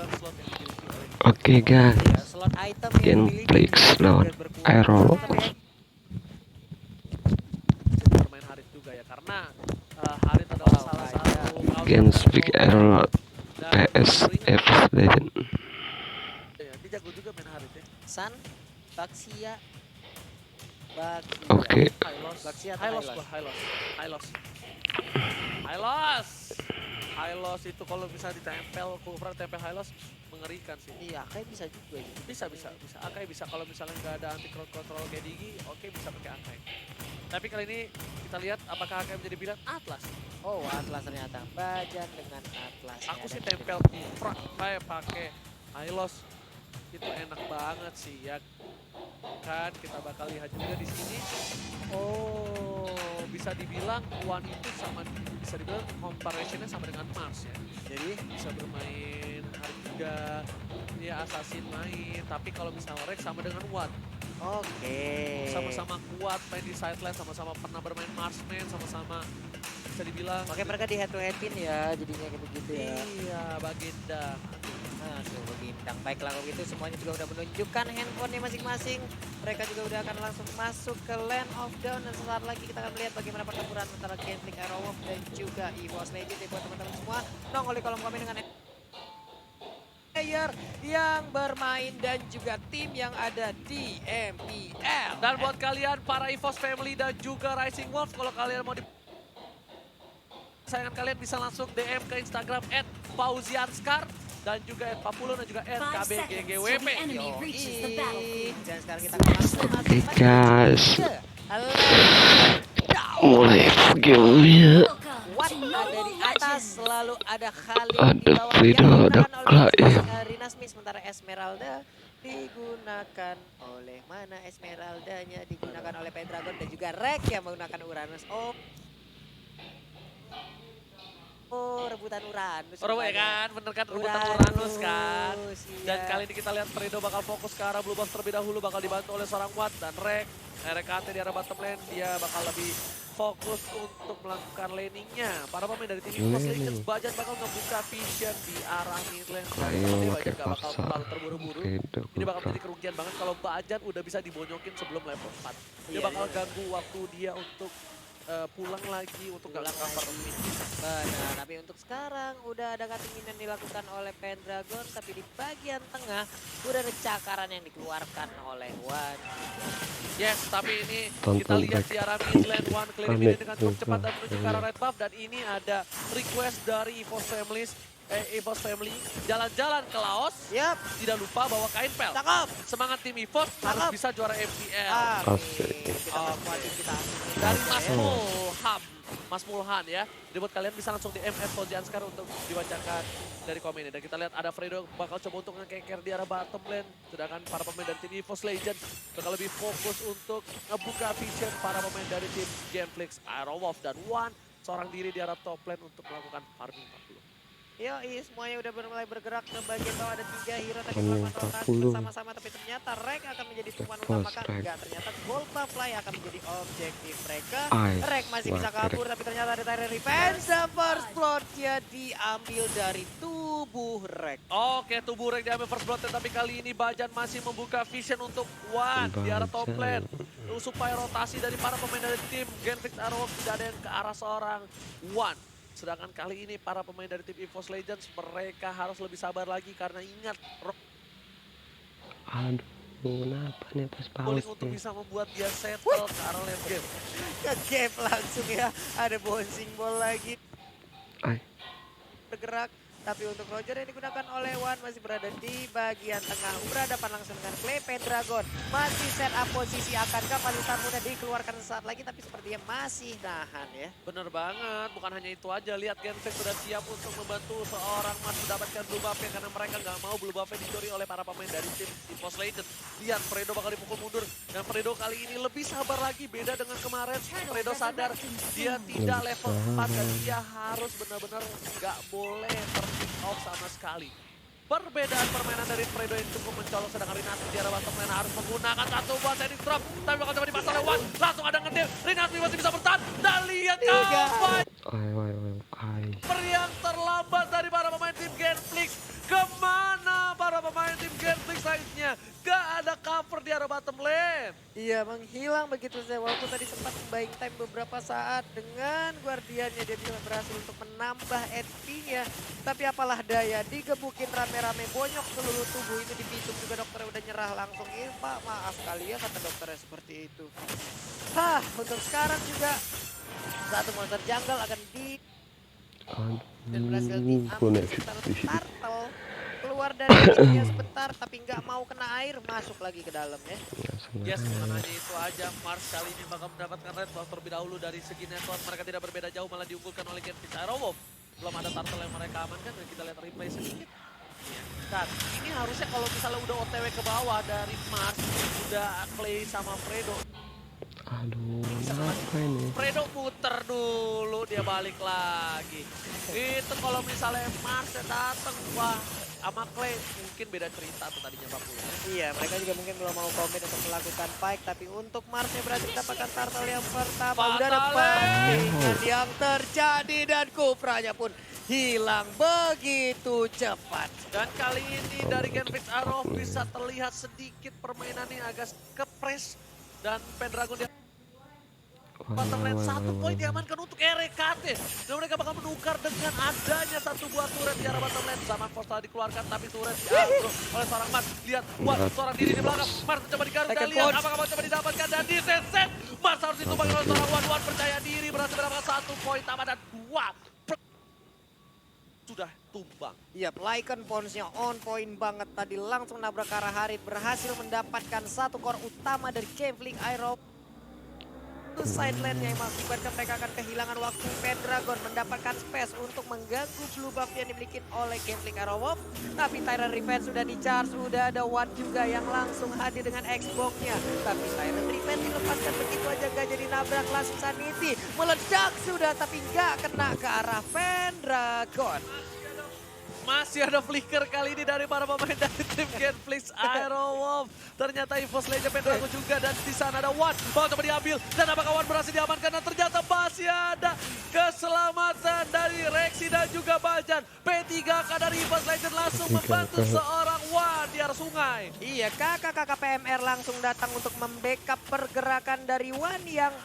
slot yang dimiliki oleh Oke guys, Ya, slot item yang Genflix lawan Aerolog. bermain Harit juga ya, karena Harit adalah salah satu Genflix Aerolog PS Epic Legend. ya, dia jago juga main Harit ya. San, Baxia, Oke. Hylos, Baxia atau Hylos, Hylos? Hylos itu kalau bisa ditempel, cover tempel Hylos mengerikan sih. Iya, kayak bisa juga gitu. Bisa. Akai bisa kalau misalnya nggak ada anti crowd control kayak Digi, oke bisa pakai Akai. Tapi kali ini kita lihat apakah Akai menjadi pilihan Atlas. Oh, Atlas ternyata. Bajan dengan Atlas. Aku sih tempel Kufra kayak pakai Hylos itu enak banget sih ya. Kan kita bakal lihat juga di sini. Oh, bisa dibilang One itu bisa dibilang comparationnya sama dengan Mars ya. Jadi bisa bermain Harit juga, dia Assassin main. Tapi kalau misalnya Rex sama dengan One. Oke. Sama-sama kuat main di sideline, sama-sama pernah bermain Marsman, sama-sama bisa dibilang. Oke, mereka di head to headin ya, jadinya kayak begitu ya. Iya, Baginda. Nah, tuh Bintang. Baiklah kalau gitu semuanya juga udah menunjukkan handphonenya masing-masing. Mereka juga udah akan langsung masuk ke Land of Dawn dan sesaat lagi kita akan melihat bagaimana pertempuran antara Genflix Aerowolf dan juga EVOS Legend ya buat teman-teman semua. Nongol di kolom komen dengan player yang bermain dan juga tim yang ada di MPL. Dan buat kalian para EVOS Family dan juga Rising Wolf, kalau kalian mau sayangan kalian bisa langsung DM ke Instagram @fauzianskar dan juga @papulo dan juga @kbggwp. Dan sekarang kita akan langsung Oke guys, ke mulai gamenya. Watt ada di atas, lalu ada Khalid di Ada bawah Frida, yang ada digunakan oleh Klai. Rinasmi, sementara Esmeralda digunakan oleh mana? Esmeraldanya digunakan oleh Pendragon dan juga Rek yang menggunakan Uranus. Oh, rebutan Uranus. Oh ya kan, bener kan, rebutan Uranus kan. Dan kali ini kita lihat Fredo bakal fokus ke arah Blue Box terlebih dahulu, bakal dibantu oleh seorang Watt dan Rek. RKT di arah bottom lane, dia bakal lebih fokus untuk melakukan laningnya. Para pemain dari tim EVOS Legends, Bajan bakal ngebuka vision di arah mid lane. Tapi Bajan gak bakal terlalu terburu-buru. Ini bakal menjadi kerugian banget kalau Bajan udah bisa dibonyokin sebelum level 4. Dia bakal ganggu waktu dia untuk pulang lagi untuk gak cover mid. Benar, tapi untuk sekarang udah ada cutting in yang dilakukan oleh Pendragon, tapi di bagian tengah udah ada cakaran yang dikeluarkan oleh Wan. Yes, tapi ini kita lihat di arah mid lane, One clear mid dengan cukup cepat dan menuju ke arah red buff, dan ini ada request dari EVOS Family jalan-jalan ke Laos. Yap, Tidak lupa bawa kain pel. cakep. Semangat tim EVOS harus bisa juara MPL. Kita Dari Mas Mulhan ya. Jadi buat kalian bisa langsung di MF Fauzian sekarang untuk dibacakan dari komennya. Dan kita lihat ada Fredo bakal coba untuk ngekeker di arah bottom lane. Sedangkan para pemain dari tim EVOS Legends bakal lebih fokus untuk ngebuka vision para pemain dari tim Genflix, Aerowolf, dan One seorang diri di arah top lane untuk melakukan farming 40. Yoi, semuanya udah mulai bergerak ke bagian bawah. Ada 3 hero tadi melakukan rotasi bersama-sama, tapi ternyata Rek akan menjadi tuan utama. Enggak, ternyata Gold Fly akan menjadi objektif mereka. Rek masih bisa kabur, tapi ternyata ada Tyrant Revenge. The first blood-nya diambil dari tubuh Rek. Oke, tubuh Rek diambil first blood, tapi kali ini Bajan masih membuka vision untuk One di arah top lane. Supaya rotasi dari para pemain dari tim Genflix Aerowolf tidak ada yang ke arah seorang One. Sedangkan kali ini para pemain dari tim EVOS Legends mereka harus lebih sabar lagi karena ingat Aduh, kenapa nih pas Pauling paus untuk nih? bisa membuat dia settle ke arah late game. Nge-gap langsung ya, ada bouncing ball lagi. Bergerak, tapi untuk Roger yang digunakan oleh Wan masih berada di bagian tengah. Berhadapan langsung dengan Clay Pendragon. Masih set up posisi, akankah Palitan mudah dikeluarkan sesaat lagi, tapi sepertinya masih nahan ya. Bener banget, bukan hanya itu aja. Lihat Genflix sudah siap untuk membantu seorang Mas mendapatkan blue buff karena mereka nggak mau blue buff dicuri oleh para pemain dari tim EVOS Legends. Lihat Fredo bakal dipukul mundur, dan Fredo kali ini lebih sabar lagi, beda dengan kemarin. Fredo sadar dia tidak level 4 dan dia harus benar-benar nggak boleh pick off sama sekali. Perbedaan permainan dari Fredo yang cukup mencolok, sedangkan Rinasmi di arah bottom lane harus menggunakan satu buat setting drop. Tapi bakal coba dipasang oleh One, langsung ada ngedeal. Rinasmi masih bisa bertahan, dan lihat kapan yang terlambat dari para pemain tim Genflix. Kemana Iya, menghilang begitu saja. Walaupun tadi sempat buying time beberapa saat dengan Guardiannya, dia bisa berhasil untuk menambah HP-nya. Tapi apalah daya, digebukin rame-rame, bonyok seluruh tubuh. Itu di pintu juga dokternya udah nyerah langsung. Pak, maaf kali ya kata dokternya seperti itu. Untuk sekarang juga satu monster jungle akan dan berhasil diambil sementara Turtle keluar dari pintunya sebentar tapi nggak mau kena air, masuk lagi ke dalam ya. Yes, bukan hanya itu aja, Mars kali ini bakal mendapatkan red buff terlebih dahulu dari segi network. Mereka tidak berbeda jauh, malah diunggulkan oleh Genfix Aerowolf. Belum ada turtle yang mereka amankan dan kita lihat replay sedikit. Dan ini harusnya kalau misalnya udah OTW ke bawah dari Mars, udah Clay sama Fredo. Aduh, apa ini? Fredo muter dulu, dia balik lagi. Itu kalau misalnya Mars datang, wah sama Clay mungkin beda cerita tuh tadinya Papua. Iya, mereka juga mungkin belum mau komit untuk melakukan fight, tapi untuk Marsnya berhasil mendapatkan turtle yang pertama. Udah ada fighting yang terjadi dan Kupranya pun hilang begitu cepat. Dan kali ini dari Genfix Arrow bisa terlihat sedikit permainannya agak kepres. Dan Pendragon dia bottom lane 1 poin diamankan untuk RKT. Dan mereka bakal menukar dengan adanya satu buah turret di arah bottom lane. Zaman Force telah dikeluarkan tapi turret diambil oleh seorang Mars. Lihat, seorang diri di belakang. Mars mencoba digaruk dan lihat apakah mau coba didapatkan dan diseset. Mars harus ditumbangkan oleh seorang Wan percaya diri berhasil mendapatkan 1 poin tambah dan 2 sudah tumbang. Iya, Lycan Pons-nya on point banget tadi, langsung nabrak ke arah Harit, berhasil mendapatkan 1 core utama dari Gambling Aero. Side lane-nya yang mengakibatkan mereka akan kehilangan waktu. Pendragon mendapatkan space untuk mengganggu blue buff yang dimiliki oleh Gambling Aerowolf. Tapi Tyrant Revenge sudah di-charge, sudah ada Watt juga yang langsung hadir dengan Xbox-nya. Tapi Tyrant Revenge dilepaskan begitu aja, gak jadi nabrak, langsung Sanity. Meledak sudah tapi gak kena ke arah Pendragon. Masih ada flicker kali ini dari para pemain dari tim Genflix Aerowolf. Ternyata Evos Legend Pendragon juga dan di sana ada Wan. Mau coba diambil dan apakah Wan berhasil diamankan dan ternyata masih ada keselamatan dari Rexy dan juga Bajan. P3K dari Evos Legend langsung membantu seorang Wan di arah sungai. Iya, kakak-kakak PMR langsung datang untuk membackup pergerakan dari Wan yang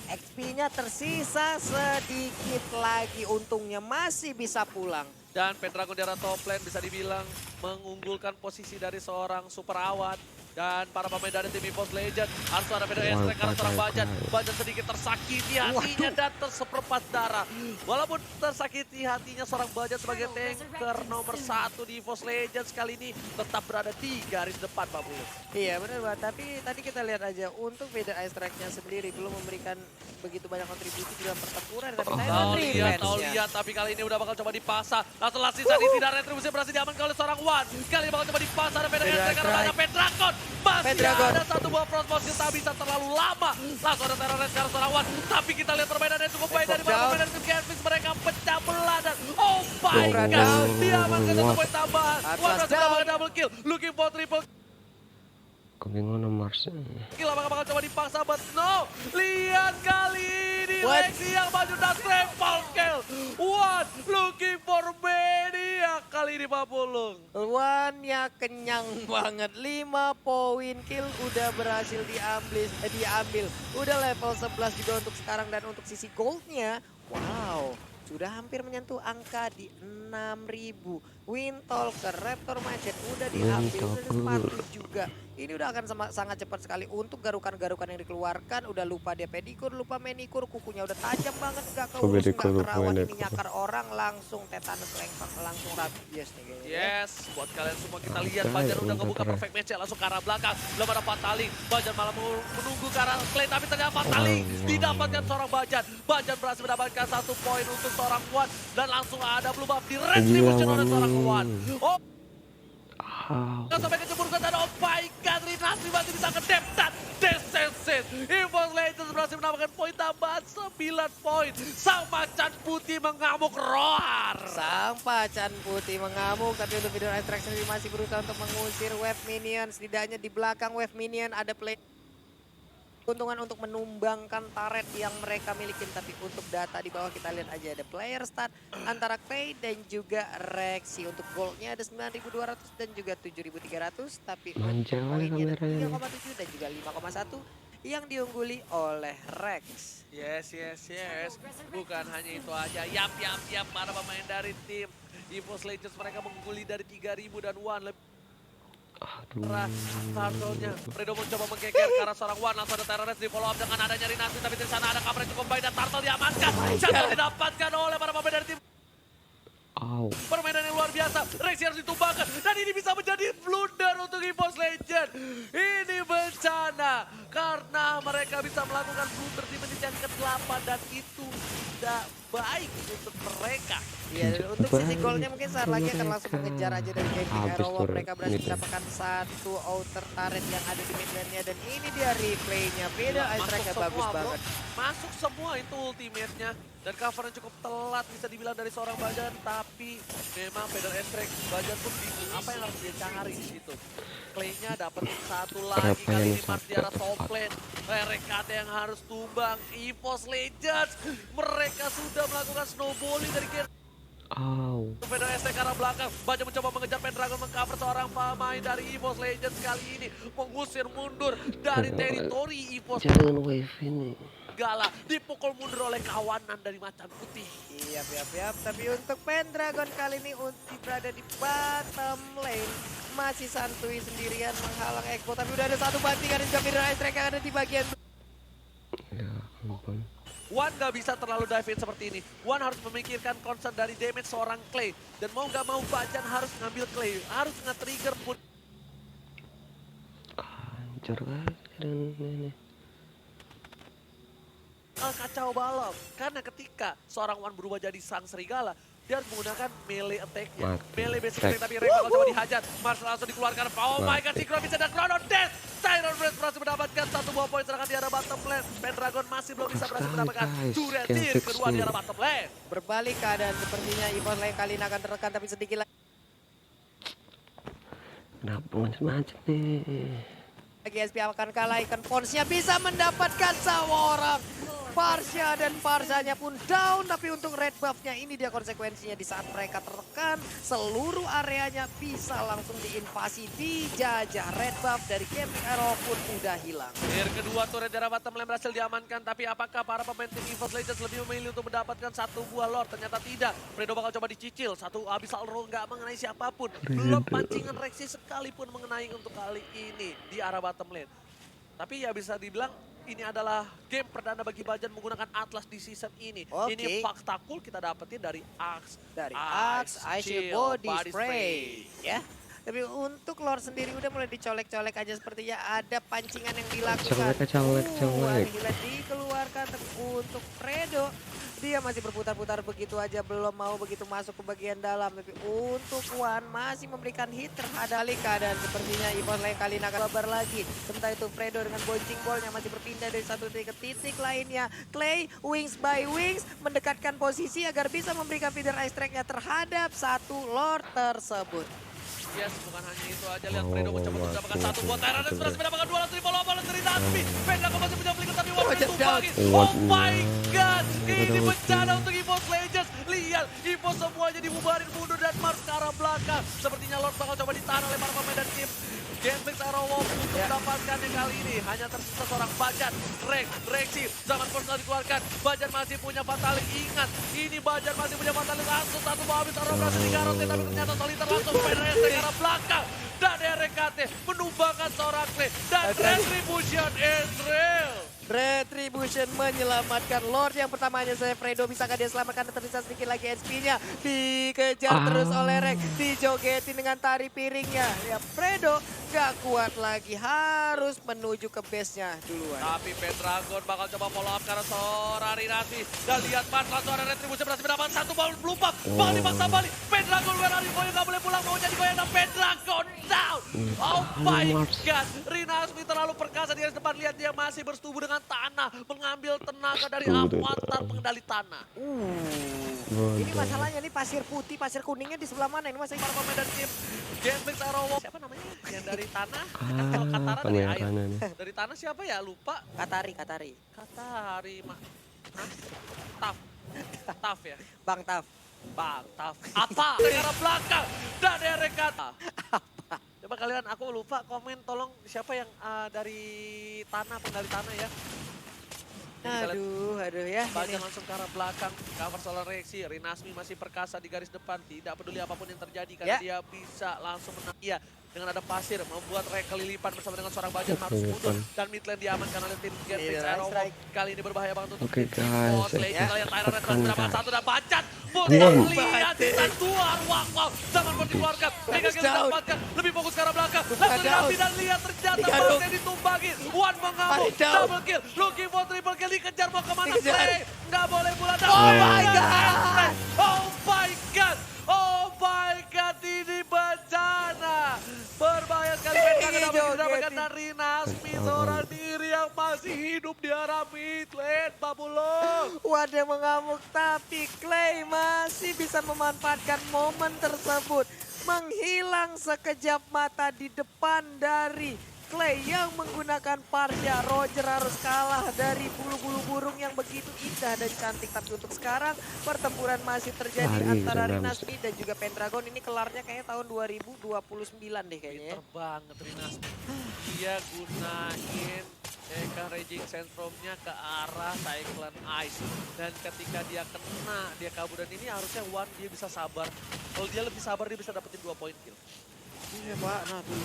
XP-nya tersisa sedikit lagi. Untungnya masih bisa pulang. Dan Pendragon di arah top lane bisa dibilang mengunggulkan posisi dari seorang super awat. Dan para pemain dari tim Evos Legend harus ada beda S-Track karena seorang Bajan. Bajan sedikit tersakiti hatinya dan terseperempat darah. Walaupun tersakiti hatinya, seorang Bajan sebagai tanker nomor 1 di Evos Legends kali ini tetap berada di garis depan, Pak Bulu. Iya benar Pak, tapi tadi kita lihat aja untuk beda ice-track-nya sendiri belum memberikan begitu banyak kontribusi dalam pertempuran. Tapi lihat, tapi kali ini udah bakal coba dipasang. Langsung last season ini dan retribusi berhasil diamankan oleh seorang Wan. Kali ini bakal coba dipasang ada beda ice-track karena banyak Pendragon. Masih ada satu buah Frost Boss yang tak bisa terlalu lama. Langsung ada Terror sekarang seorang Wan. Tapi kita lihat permainannya cukup baik dari para pemain dari tim Genfix. Mereka pecah belah dan oh my god. Diamankan satu poin tambahan. Wan berhasil mendapatkan double kill. Looking for triple kebingungan Mars. kill. Apakah bakal coba dipaksa, but no. Lihat kali ini Lexi yang maju dan triple kill. Wan looking for mania kali ini Pak Pulung. Wan-nya kenyang banget, 5 poin kill udah berhasil diambil. Udah level 11 juga untuk sekarang dan untuk sisi goldnya, wow, sudah hampir menyentuh angka di 6.000. Windtalker, Raptor Magnet udah diambil, udah sepatu juga. Ini udah akan sangat cepat sekali untuk garukan-garukan yang dikeluarkan. Udah lupa dia pedikur, lupa manikur, kukunya udah tajam banget, gak keurus, gak kerawat. Ini nyakar orang langsung tetanus lengkap, langsung rabies nih kayaknya. Yes, buat kalian semua kita lihat Bajan udah ngebuka perfect match langsung ke arah belakang. Belum ada Fataling, Bajan malah menunggu ke arah Clay tapi ternyata Fataling didapatkan seorang Bajan. Bajan berhasil mendapatkan 1 poin untuk seorang Wan dan langsung ada blue buff di retribution oleh seorang Wan. Oh, nggak sampai kecemburukan dan oh my god, Rinasri masih bisa ngedep dan desensit. Evos Legends berhasil mendapatkan poin tambahan 9 poin. Sang macan putih mengamuk roar. Sang macan putih mengamuk, tapi untuk video interaction ini masih berusaha untuk mengusir wave minion. Setidaknya di belakang wave minion ada play. keuntungan untuk menumbangkan turret yang mereka miliki. Tapi untuk data di bawah kita lihat aja ada player stat antara Clay dan juga Rexy. Untuk goldnya ada 9.200 dan juga 7.300. Tapi Manja untuk kali poinnya ada kameranya nih. 3,7 dan juga 5,1 yang diungguli oleh Rex. Yes. Bukan hanya itu aja. Yap. Para pemain dari tim EVOS Legends mereka mengungguli dari 3.000 dan One lebih. Aduh. Turtle-nya, Fredo mencoba menggeger ke arah seorang One, langsung ada teroris di follow up dengan adanya Rinasmi, tapi di sana ada coverage cukup baik dan Turtle diamankan. Shuttle didapatkan oleh para pemain dari tim. Au. Permainan yang luar biasa, Rexy harus ditumbangkan dan ini bisa menjadi blunder untuk EVOS Legends. Ini bencana karena mereka bisa melakukan blunder di menit yang ke-8 dan itu tidak baik untuk mereka. Iya, untuk sisi golnya mungkin saat lagi akan langsung mengejar aja dari Gaming Habis Arrow. tuh Mereka berhasil mid-nya. mendapatkan satu outer turret yang ada di mid lane-nya dan ini dia replaynya. Beda Gila, Ice Strike semua, bagus bro. banget. Masuk semua itu ultimate-nya dan covernya cukup telat bisa dibilang dari seorang Bajan, tapi memang Pedal Estrek Bajan pun bingung apa yang harus dia cari di situ. Clay-nya dapetin satu lagi Berapa kali yang ini Mars di arah sampai top lane. RKT yang harus tumbang. EVOS Legends mereka sudah melakukan snowballing dari game. Au. Pedal Estrek ke arah belakang. Bajan mencoba mengejar Pendragon mengcover seorang pemain dari EVOS Legends kali ini mengusir mundur dari teritori EVOS. Jangan wave ini. Gala dipukul mundur oleh kawanan dari Macan Putih. Iya, tapi untuk Pendragon kali ini Unti berada di bottom lane. Masih santuy sendirian menghalang Expo, tapi udah ada satu bantingan dan juga Ice Strike yang ada di bagian. Ya ampun. One gak bisa terlalu dive in seperti ini. One harus memikirkan concern dari damage seorang Clay. Dan mau gak mau Bajan harus ngambil Clay. Harus nge-trigger pun. Hancur aja dan ini. Kacau balau. Karena ketika seorang One berubah jadi sang serigala, dia harus menggunakan melee attack-nya. Mati. Melee basic attack, tapi Ray bakal coba dihajar. Mars langsung dikeluarkan. Oh my god, Mati. Synchro bisa dan Chrono Death. Tyron Breath berhasil mendapatkan satu buah poin serangan di arah bottom lane. Pendragon masih belum bisa berhasil Sekali, mendapatkan guys. Durian Can Tear fix kedua di me. arah bottom lane. Berbalik keadaan sepertinya EVOS lane kali ini akan tertekan tapi sedikit lagi. Kenapa macet-macet nih? Lagi SP akan kalah, ikan Ponsnya bisa mendapatkan seorang Parsha dan Parsanya pun down. Tapi untuk red buff-nya ini dia konsekuensinya di saat mereka tertekan. Seluruh areanya bisa langsung diinvasi, dijajah. Red buff dari Gaming Arrow pun udah hilang. Tier kedua turret dari bottom lane berhasil diamankan. Tapi apakah para pemain tim EVOS Legends lebih memilih untuk mendapatkan satu buah lord? Ternyata tidak. Fredo bakal coba dicicil. Satu Abyssal Roll nggak mengenai siapapun. Belum pancingan Rexy sekalipun mengenai untuk kali ini di arah bottom lane. Tapi ya bisa dibilang ini adalah game perdana bagi Bajan menggunakan Atlas di season ini. Oke. Ini fakta cool kita dapetin dari Axe. Dari Axe, Ice Chill, Body Spray. Ya. Tapi untuk Lord sendiri udah mulai dicolek-colek aja sepertinya ada pancingan yang dilakukan. Colek. Gila dikeluarkan tapi untuk Fredo. Dia masih berputar-putar begitu aja, belum mau begitu masuk ke bagian dalam. Tapi untuk One masih memberikan hit terhadap keadaan sepertinya EVOS lane kali ini akan babar lagi. Sementara itu Fredo dengan boncing ballnya masih berpindah dari satu titik ke titik lainnya. Clay wings by wings mendekatkan posisi agar bisa memberikan feeder ice track-nya terhadap satu Lord tersebut. Yes, bukan hanya itu aja. Lihat Fredo mencoba mendapatkan satu buat Tyran dan berhasil mendapatkan 2 dari follow up dari Nasmi. Pendragon masih punya flicker tapi One ditumpangi. Oh my god, ini bencana untuk EVOS Legends. Lihat, EVOS semuanya dibubarin mundur dan Mars ke arah belakang. Sepertinya Lord bakal coba ditahan oleh para pemain dan tim Gaming Arrow untuk mendapatkannya kali ini. Hanya tersisa seorang Bajan, Rexy, zaman personal dikeluarkan. Bajan masih punya Fatalik, ingat. Ini Bajan masih punya Fatalik, langsung satu bawah habis Arrow berhasil digarotin. Tapi ternyata Soliter langsung PNS ke arah belakang. Dan RKT menumbangkan seorang Clay. Dan Retribution is real. Retribution menyelamatkan Lord yang pertamanya saya Fredo, bisakah dia selamatkan? Tersisa sedikit lagi SP-nya, dikejar terus oleh Rex, dijogetin dengan tari piringnya. Ya Fredo gak kuat lagi, harus menuju ke base-nya duluan. Tapi Pendragon bakal coba follow up karena seorang Rinasmi. Dan lihat Mars langsung ada Retribution berhasil mendapatkan satu ball pelupa. Bakal dipaksa balik. Pendragon where are you going? Gak boleh pulang, mau jadi goyang dan Pendragon down. Oh my god, Rinasmi terlalu perkasa di garis depan. Lihat dia masih bersetubuh dengan tanah, mengambil tenaga dari avatar pengendali tanah. Ini masalahnya nih pasir putih, pasir kuningnya di sebelah mana? Ini masih Para pemain dari tim Genflix Arowo. Siapa namanya? Yang dari tanah? Kan kalau Katara dari air. Pangeran ini. Dari tanah siapa ya? Lupa. Katari. Katari. Hah? Taf. Taf ya? Bang Taf. Bang, Taf. Apa? Dari arah belakang. Dan Derek kata. Coba kalian, aku lupa komen tolong siapa yang dari tanah, penggali tanah ya. Jadi kalian Aduh ya. baca langsung ke arah belakang, cover solar reaksi. Rinasmi masih perkasa di garis depan, tidak peduli apapun yang terjadi karena dia bisa langsung menang. Iya, dengan ada pasir membuat Rek kelilipan bersama dengan seorang Bajan harus mundur dan mid lane diamankan oleh tim Genflix Aerowo. Kali ini berbahaya banget untuk Oke, guys, kita lihat Tyrant tekan, berapa guys. satu dan Bajan. Wow. Lihat kita keluar, wow, jangan pun dikeluarkan. Mega kita dapatkan, lebih fokus ke arah belakang. Langsung dinasti dan lihat ternyata Bajan ditumbangin. One mengamuk, double kill, looking for triple kill, dikejar mau kemana? Play, nggak boleh bulat. Oh my God. Oh my God. Oh my God, ini bencana. Berbahaya sekali mereka dapat didapatkan dari Nasmi, seorang diri yang masih hidup di arah mid lane, Babulung. Wadah mengamuk tapi Clay masih bisa memanfaatkan momen tersebut. Menghilang sekejap mata di depan dari Clay yang menggunakan Parsha. Roger harus kalah dari bulu-bulu burung yang begitu indah dan cantik. Tapi untuk sekarang pertempuran masih terjadi antara Rinasmi dan juga Pendragon. Ini kelarnya kayaknya tahun 2029 deh kayaknya ya. Pinter banget Rinasmi. Dia gunain Eka Raging Sandstorm-nya ke arah Cyclone Ice. Dan ketika dia kena, dia kabur dan ini harusnya One dia bisa sabar. Kalau dia lebih sabar dia bisa dapetin 2 poin kill. Iya Pak, nah tuh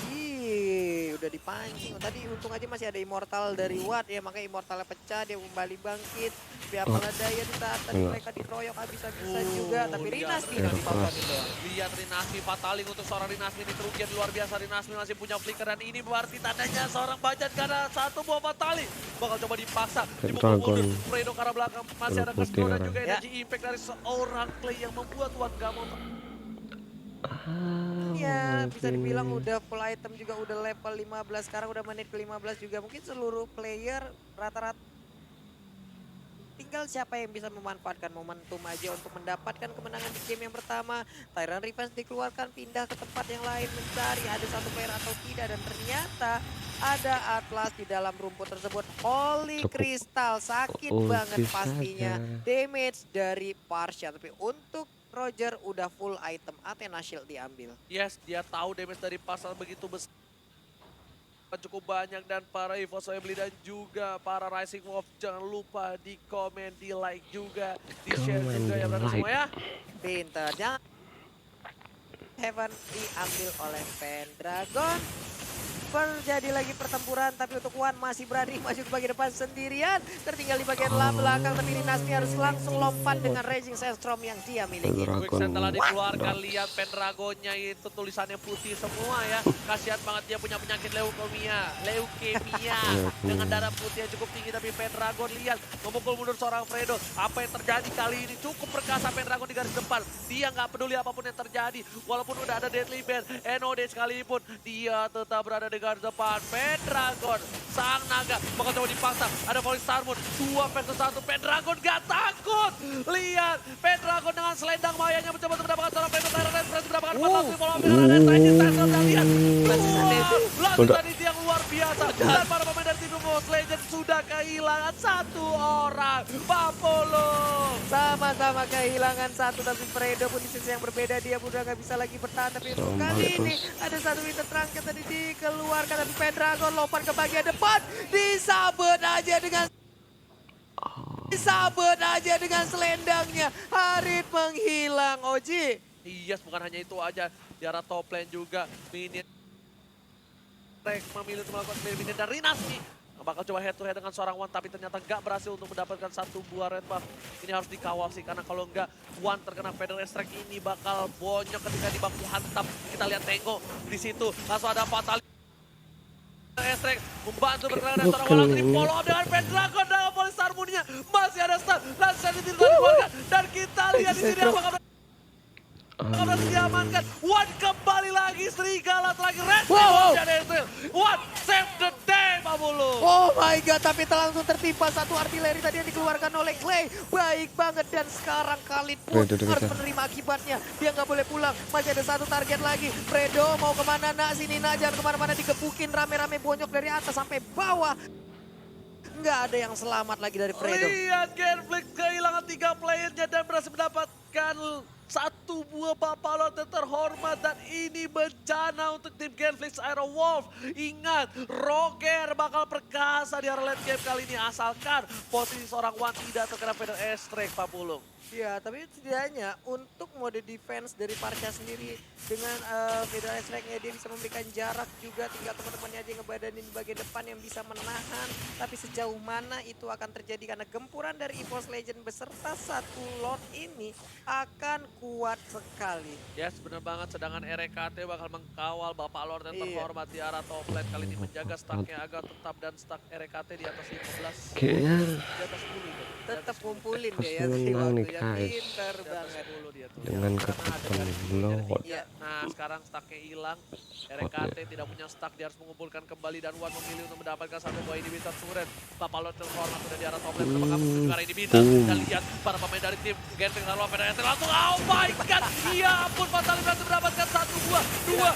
udah dipancing. Tadi untung aja masih ada immortal dari Watt ya, makanya immortalnya pecah, dia kembali bangkit. Tapi apalah daya di saat tadi mereka dikeroyok habis-habisan juga. Tapi Rinasmi yang dipatahin doang. Lihat Rinasmi fataling untuk seorang Rinasmi ini kerugian luar biasa. Rinasmi masih punya flicker dan ini berarti tandanya seorang Bajan karena satu buah fataling. Bakal coba dipaksa, dipukul mundur. Fredo ke arah belakang masih ada keseluruhan dan juga energi impact dari seorang Clay yang membuat Watt gak mau. Ya bisa dibilang udah full item juga udah level 15, sekarang udah menit ke 15 juga. Mungkin seluruh player rata-rata tinggal siapa yang bisa memanfaatkan momentum aja untuk mendapatkan kemenangan di game yang pertama. Tyrant Revenge dikeluarkan, pindah ke tempat yang lain mencari ada satu player atau tidak. Dan ternyata ada Atlas di dalam rumput tersebut. Holy Crystal, sakit banget pastinya. Damage dari Parsha, tapi untuk Roger udah full item, Athena Shield diambil. Yes, dia tahu damage dari pasal begitu besar. Cukup banyak dan para EVOS Wembley dan juga para Rising Wolf jangan lupa di komen, di like juga, di share juga ya berarti semua ya. Pinter, jangan. Heaven diambil oleh Pendragon. Terjadi lagi pertempuran tapi untuk One masih berani maju ke bagian depan sendirian. Tertinggal di bagian belakang tapi Rinasmi harus langsung lompat dengan Raging Sandstorm yang dia miliki. Quicksand telah dikeluarkan, lihat Pendragonnya itu tulisannya putih semua ya. Kasihan banget dia punya penyakit leukemia. Dengan darah putih yang cukup tinggi tapi Pendragon lihat memukul mundur seorang Fredo. Apa yang terjadi kali ini cukup perkasa Pendragon di garis depan. Dia nggak peduli apapun yang terjadi. Walaupun udah ada Deadly Band, NOD sekalipun dia tetap berada di garis depan. Pendragon, sang naga bakal coba dipaksa. Ada Falling Star Moon, 2 versus 1. Pendragon gak takut. Lihat, Pendragon dengan selendang mayanya mencoba untuk mendapatkan seorang Fredo. Tyrant Revenge mendapatkan 4 langsung pola dengan ada Raging Sandstorm dan lihat. Langsung tadi yang luar biasa. Dan para pemain dari tim Most Legend sudah kehilangan 1 orang. Papolo. Sama-sama kehilangan 1 tapi Fredo pun di sisi yang berbeda dia udah gak bisa lagi bertahan. Tapi untuk kali ini ada satu winter trunket tadi dikeluarkan tapi Pendragon lompat ke bagian depan. Disabet aja dengan selendangnya. Harit menghilang Oji. Yes, bukan hanya itu aja. Di arah top lane juga. Minion Rek memilih untuk melakukan minion dan Rinasmi bakal coba head to head dengan seorang One tapi ternyata nggak berhasil untuk mendapatkan 1 buah red buff. Ini harus dikawal sih karena kalau nggak One terkena Feather Strike ini bakal bonyok ketika di baku hantam. Kita lihat Tengo di situ langsung ada fatal. Strike membantu bergerak dan seorang One langsung di-follow up dengan Pendragon dengan Falling Star Moon-nya. Masih ada stun, langsung dikeluarkan dan kita lihat di sini apakah berhasil diamankan. One kembali lagi, Serigala terakhir, Red dan Ezreal. One save the day, Pak Bulu. Oh my god, tapi langsung tertimpa satu artileri tadi yang dikeluarkan oleh Clay. Baik banget, dan sekarang Khalid pun Fredo harus bisa. menerima akibatnya. Dia nggak boleh pulang, masih ada satu target lagi. Fredo mau kemana nak? Sini nak, jangan kemana-mana, digebukin rame-rame bonyok dari atas sampai bawah. Nggak ada yang selamat lagi dari Fredo. Lihat Genflix kehilangan 3 playernya dan berhasil mendapatkan satu buah Buffalo terhormat, dan ini bencana untuk tim Genflix Aerowolf. Ingat, Roger bakal perkasa di area late game kali ini asalkan posisi seorang Wan tidak terkena Feather Airstrike, Pak Pulung. Ya, tapi setidaknya untuk mode defense dari Parca sendiri dengan Feather Airstrike-nya dia bisa memberikan jarak juga, tinggal teman-temannya aja ngebadanin di bagian depan yang bisa menahan. Tapi sejauh mana itu akan terjadi karena gempuran dari EVOS Legend beserta satu Lord ini akan kuat sekali. Yes, benar banget. Sedangkan RKT bakal mengkawal Bapak Lord yang Iya. terhormat di arah top lane kali ini, menjaga stacknya agar tetap, dan stack RKT di atas 15. Kayaknya Di atas 10 itu. Tetap ngumpulin Pas dia ya, menang si nih, waktunya guys. pinter Di atas banget. 10 dia tuh. dengan Karena ada ketukan garis Lord. Iya. Nah, sekarang stacknya hilang. RKT tidak punya stack, dia harus mengumpulkan kembali, dan Wan memilih untuk mendapatkan satu buah inhibitor turret. Bapak Lord terhormat udah di arah top lane, bersama kamu juga ini bisa. Dan lihat para pemain dari tim Genflix lalu Federasi langsung, oh my god, iya ampun, Fatali berhasil mendapatkan satu buah, dua,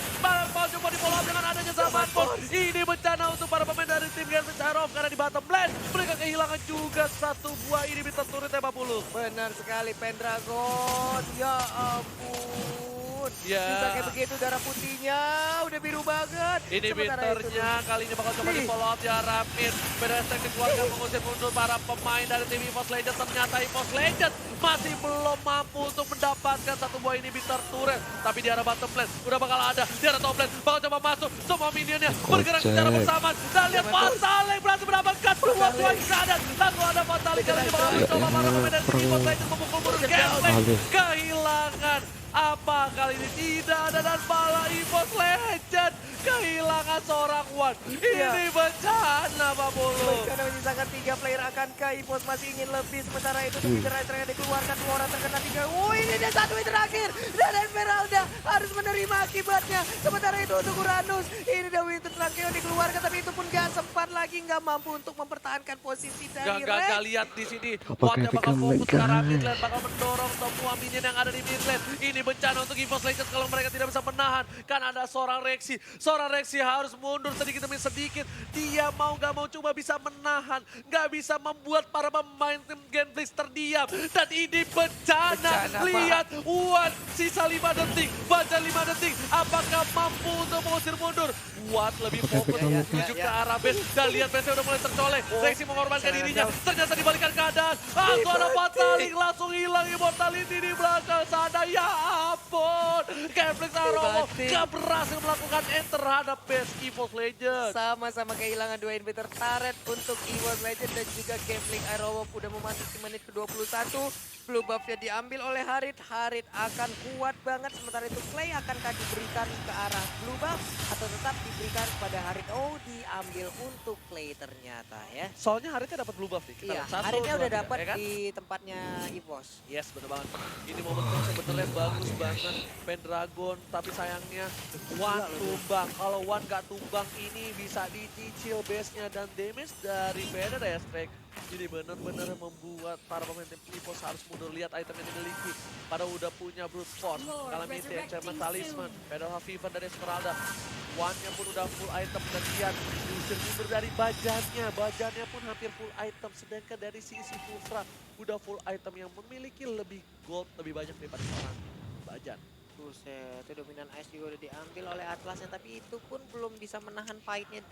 mau coba di follow up dengan adanya zaman Force. Ini bencana untuk para pemain dari tim Genflix Aerowolf karena di bottom lane mereka kehilangan juga satu buah inhibitor turret, Pak Puluh. Benar sekali, Pendragon. Ya ampun. Ya. Bisa kayak begitu, darah putihnya udah biru banget. Ini Sementara itu winternya kali ini bakal coba di follow up di arah mid. Bedastek dikeluarkan mengusir mundur para pemain dari tim EVOS Legends. Ternyata EVOS Legends masih belum mampu untuk mendapatkan satu buah inhibitor turret. Tapi di arah bottom lane udah bakal ada. Di arah top lane bakal coba masuk. Semua minionnya bergerak secara bersamaan. Dan lihat Fatali berhasil mendapatkan dua buah keadaan. Langsung ada Fatali kali ini bakal mencoba para pemain dari tim EVOS Legends memukul mundur Genflix. Kehilangan apa kali ini tidak ada, dan malah EVOS Legend kehilangan seorang Wan. Ini bencana, Pak Pulu. karena menyisakan 3 player, akankah EVOS masih ingin lebih? Sementara itu Peter yang dikeluarkan, 2 orang terkena 3. Ini dia satu yang terakhir, dan Esmeralda harus menerima akibatnya. Sementara itu untuk Uranus, ini dia Winter Trankeo dikeluarkan, tapi itu pun gak sempat lagi, gak mampu untuk mempertahankan posisi dari Gak Red. lihat di sini. Apakah Wan bakal mereka fokus ke arah megang? mid lane, bakal mendorong semua minion yang ada di mid lane. Ini bencana untuk EVOS Legends kalau mereka tidak bisa menahan. Kan ada seorang Rexy. Seorang Rexy harus mundur sedikit demi sedikit. Dia mau gak mau cuma bisa menahan. Gak bisa membuat para pemain tim Genflix terdiam. Dan ini bencana. Bencana, Pak. Lihat Wan sisa 5 detik. Baca 5 detik. Apakah mampu untuk mengusir mundur? Wan lebih fokus Ya, menuju ke arah base. Dan lihat base udah mulai tercolek. Rexy mengorbankan dirinya. Ternyata dibalikan keadaan. Langsung ada Fatali. Langsung hilang immortality di belakang sana. Ya ampun. Genflix Aerowolf gak berhasil melakukan enter terhadap base EVOS Legends. Sama-sama kehilangan 2 inhibitor turret untuk EVOS Legend, dan juga Genflix Aerowolf udah memasuki menit ke-21. Blue buff-nya diambil oleh Harit. Harit akan kuat banget, sementara itu Clay akankah diberikan ke arah blue buff atau tetap diberikan kepada Harit? Oh, diambil untuk Clay ternyata ya. Soalnya Haritnya dapat blue buff nih. Kita Iya, lihat. Satu, Haritnya dua, udah tiga, dapat ya kan? di tempatnya EVOS. Yes, bener banget. Ini momentum sebenarnya bagus banget. Pendragon, tapi sayangnya Wan tumbang. Kalau Wan gak tumbang ini bisa dicicil base-nya, dan damage dari Feather Airstrike. Jadi bener-bener membuat para pemain tim EVOS harus mundur. Lihat item yang dimiliki. Pada udah punya Brute Force, Calamity, Enchantment, Talisman, Pedal Fever dari Esmeralda. Wan-nya pun udah full item, dan lihat diusir mundur dari bajannya. Bajannya pun hampir full item, sedangkan dari sisi Fulfra udah full item yang memiliki lebih gold, lebih banyak daripada seorang bajan. Buset, itu dominan ice juga udah diambil oleh Atlasnya, tapi itu pun belum bisa menahan fight-nya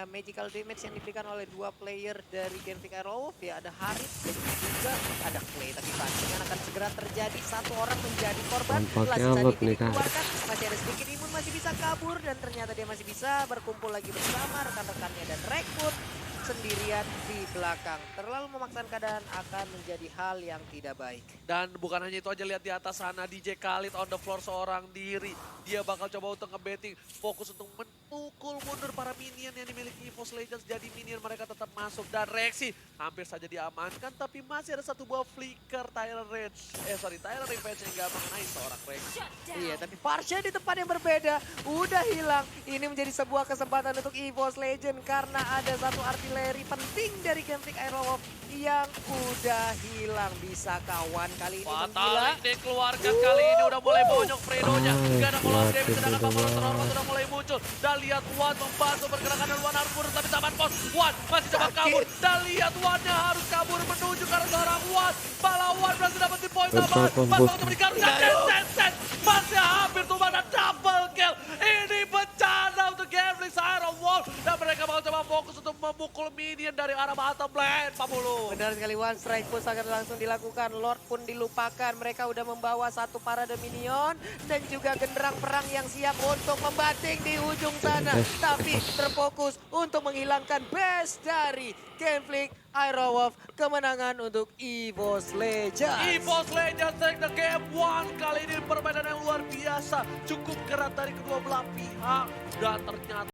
magical damage yang diberikan oleh 2 player dari Genflix Aerowolf. Ya, ada Harit dan juga ada Clay, tapi pancingan akan segera terjadi. Satu orang menjadi korban. Tampaknya Last lot Sanity nih, Kak. dikeluarkan, masih ada sedikit imun, masih bisa kabur, dan ternyata dia masih bisa berkumpul lagi bersama rekan-rekannya, dan Rek pun sendirian di belakang. Terlalu memaksakan keadaan akan menjadi hal yang tidak baik. Dan bukan hanya itu aja, lihat di atas sana DJ Khalid on the floor seorang diri. Dia bakal coba untuk nge-betting, fokus untuk memukul mundur para minion yang dimiliki EVOS Legends. Jadi minion mereka tetap masuk, dan Rexy hampir saja diamankan, tapi masih ada satu buah flicker Tyler Revenge yang gak mengenai seorang Rexy. Iya, tapi Parcha di tempat yang berbeda udah hilang. Ini menjadi sebuah kesempatan untuk EVOS Legend karena ada satu artileri artileri penting dari Genflix Aerowolf yang udah hilang. Bisa kawan kali ini menggila. Fatalik dikeluarkan kali ini udah mulai bonyok Fredonya. Gak ada kolom damage sedangkan Buffalo terhormat sudah mulai muncul. Dan lihat Wan membantu pergerakan dan Wan harus mundur tapi taman pos. Wan masih coba kabur. Dan lihat Wannya harus kabur menuju ke arah seorang Wan. Malah Wan berhasil dapat di poin tambahan. Pas untuk meninggal. Dan masih hampir tumbang dan double kill. Ini bencana untuk Genflix Aerowolf. Dan mereka bakal coba fokus untuk memukul minion dari arah bottom lane. 40. Benar sekali, one strike push akan langsung dilakukan. Lord pun dilupakan. Mereka udah membawa satu parade minion dan juga genderang perang yang siap untuk membanting di ujung sana. Tapi terfokus untuk menghilangkan base dari Genflix Aerowolf. Kemenangan untuk EVOS Legends. EVOS Legends take the game one. Kali ini permainan yang luar biasa. Cukup keras dari kedua belah pihak. Dan ternyata